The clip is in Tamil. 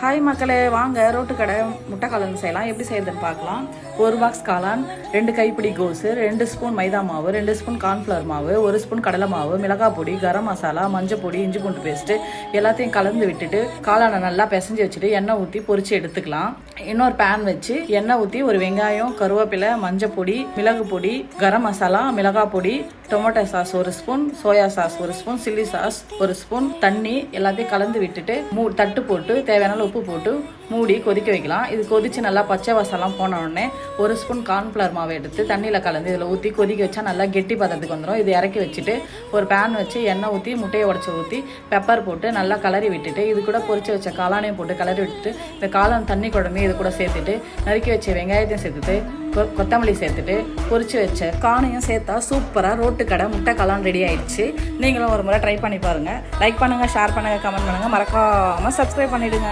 ஹாய் மக்களே, வாங்க ரோட்டு கடை முட்டை காளான் செய்யலாம். எப்படி செய்யறதுன்னு பார்க்கலாம். 1 பாக்ஸ் காளான், 2 கைப்பிடி கோஸு, 2 ஸ்பூன் மைதா மாவு, 2 ஸ்பூன் கார்ன்ஃப்ளவர் மாவு, 1 ஸ்பூன் கடலை மாவு, மிளகாய் பொடி, கரம் மசாலா, மஞ்சள் பொடி, இஞ்சி பூண்டு பேஸ்ட்டு எல்லாத்தையும் கலந்து விட்டுட்டு காளானை நல்லா பிசைஞ்சு வச்சுட்டு எண்ணெய் ஊற்றி பொரிச்சு எடுத்துக்கலாம். இன்னொரு பேன் வச்சு எண்ணெய் ஊற்றி ஒரு வெங்காயம், கருவேப்பிலை, மஞ்சள் பொடி, மிளகு பொடி, கரம் மசாலா, மிளகாய் பொடி, tomato sauce 1 spoon, soya sauce 1 spoon, chilli sauce 1 spoon, தண்ணி எல்லாத்தையும் கலந்து விட்டுட்டு தட்டு போட்டு தேவையான உப்பு போட்டு மூடி கொதிக்க வைக்கலாம். இது கொதிச்சு நல்லா பச்சை வாசலாம் போன உடனே 1 ஸ்பூன் கார்ன்ஃப்ளவர் மாவு எடுத்து தண்ணியில் கலந்து இதில் ஊற்றி கொதிக்க வச்சா நல்லா கெட்டி பதத்துக்கு வந்துடும். இது இறக்கி வச்சுட்டு ஒரு பேன் வச்சு எண்ணெய் ஊற்றி முட்டையை உடச்சி ஊற்றி பெப்பர் போட்டு நல்லா கலரி விட்டுட்டு இது கூட பொரிச்சு வச்ச காளானையும் போட்டு கலரி விட்டுட்டு இந்த காளான் தண்ணி குழம்பு இது கூட சேர்த்துட்டு நறுக்கி வச்ச வெங்காயத்தையும் சேர்த்துட்டு கொத்தமல்லி சேர்த்துட்டு பொரிச்சு வச்ச காணையும் சேர்த்தா சூப்பராக ரோட்டு கடை முட்டை காளான் ரெடி ஆயிடுச்சு. நீங்களும் ஒரு முறை ட்ரை பண்ணி பாருங்கள். லைக் பண்ணுங்கள், ஷேர் பண்ணுங்கள், கமெண்ட் பண்ணுங்கள், மறக்காமல் சப்ஸ்கிரைப் பண்ணிவிடுங்க.